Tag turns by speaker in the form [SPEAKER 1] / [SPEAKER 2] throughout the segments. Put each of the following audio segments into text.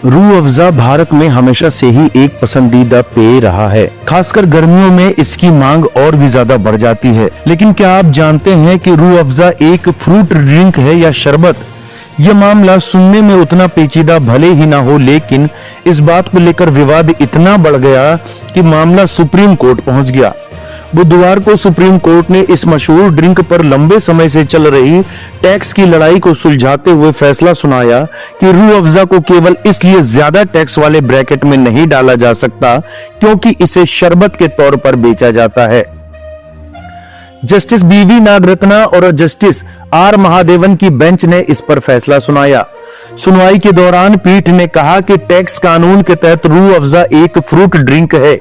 [SPEAKER 1] रूह अफ़ज़ा भारत में हमेशा से ही एक पसंदीदा पेय रहा है। खासकर गर्मियों में इसकी मांग और भी ज्यादा बढ़ जाती है। लेकिन क्या आप जानते हैं कि रूह अफ़ज़ा एक फ्रूट ड्रिंक है या शरबत? यह मामला सुनने में उतना पेचीदा भले ही ना हो, लेकिन इस बात को लेकर विवाद इतना बढ़ गया कि मामला सुप्रीम कोर्ट पहुंच गया। बुधवार को सुप्रीम कोर्ट ने इस मशहूर ड्रिंक पर लंबे समय से चल रही टैक्स की लड़ाई को सुलझाते हुए फैसला सुनाया कि रूह अफ़ज़ा को केवल इसलिए ज्यादा टैक्स वाले ब्रैकेट में नहीं डाला जा सकता क्योंकि इसे शरबत के तौर पर बेचा जाता है। जस्टिस बीवी नागरत्ना और जस्टिस आर महादेवन की बेंच ने इस पर फैसला सुनाया। सुनवाई के दौरान पीठ ने कहा कि टैक्स कानून के तहत रूह अफ़ज़ा एक फ्रूट ड्रिंक है।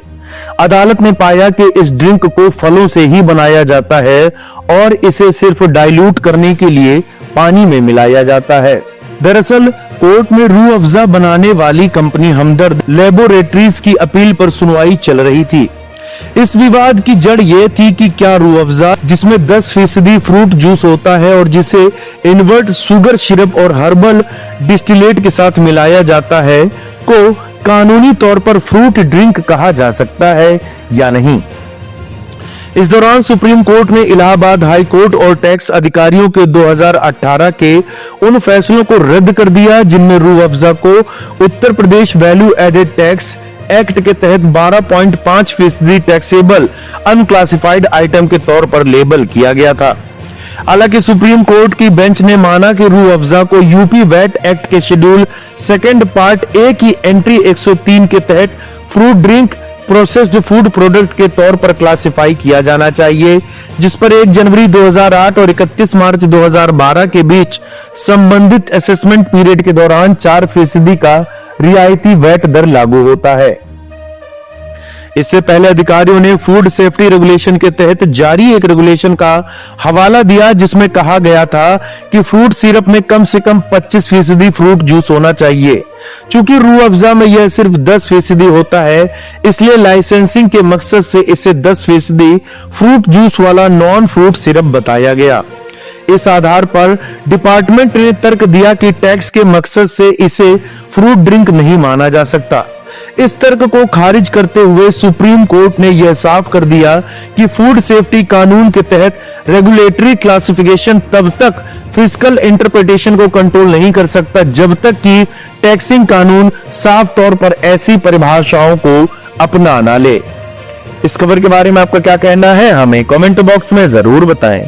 [SPEAKER 1] अदालत ने पाया कि इस ड्रिंक को फलों से ही बनाया जाता है और इसे सिर्फ डाइल्यूट करने के लिए पानी में मिलाया जाता है। दरअसल कोर्ट में रूह अफ़ज़ा बनाने वाली कंपनी हमदर्द लैबोरेटरीज की अपील पर सुनवाई चल रही थी। इस विवाद की जड़ यह थी कि क्या रूह अफ़ज़ा, जिसमें 10% फ्रूट जूस होता है और जिसे इन्वर्ट शुगर सिरप और हर्बल डिस्टिलेट के साथ मिलाया जाता है, को कानूनी तौर पर फ्रूट ड्रिंक कहा जा सकता है या नहीं। इस दौरान सुप्रीम कोर्ट ने इलाहाबाद हाई कोर्ट और टैक्स अधिकारियों के 2018 के उन फैसलों को रद्द कर दिया जिनमें रूह अफ़ज़ा को Uttar Pradesh value added tax act के तहत 12.5% टैक्सेबल अनक्लासिफाइड आइटम के तौर पर लेबल किया गया था। हालांकि सुप्रीम कोर्ट की बेंच ने माना कि रूह अफ़ज़ा को यूपी वैट एक्ट के शेड्यूल सेकंड पार्ट ए की एंट्री 103 के तहत fruit drink processed food product के तौर पर क्लासिफाई किया जाना चाहिए, जिस पर 1 जनवरी 2008 और 31 मार्च 2012 के बीच संबंधित असेसमेंट पीरियड के दौरान 4% का रियायती वैट दर लागू होता है। इससे पहले अधिकारियों ने फूड सेफ्टी रेगुलेशन के तहत जारी एक रेगुलेशन का हवाला दिया जिसमें कहा गया था कि फ्रूट सिरप में कम से कम 25% फ्रूट जूस होना चाहिए। चूंकि रूह अफ़ज़ा में यह सिर्फ 10% होता है, इसलिए लाइसेंसिंग के मकसद से इसे 10% फ्रूट जूस वाला नॉन फ्रूट सिरप बताया गया। इस आधार पर डिपार्टमेंट ने तर्क दिया कि टैक्स के मकसद से इसे फ्रूट ड्रिंक नहीं माना जा सकता। इस तर्क को खारिज करते हुए सुप्रीम कोर्ट ने यह साफ कर दिया कि फूड सेफ्टी कानून के तहत रेगुलेटरी क्लासिफिकेशन तब तक फिस्कल इंटरप्रिटेशन को कंट्रोल नहीं कर सकता जब तक कि टैक्सिंग कानून साफ तौर पर ऐसी परिभाषाओं को अपना ना ले। इस खबर के बारे में आपका क्या कहना है, हमें कमेंट बॉक्स में जरूर बताएं।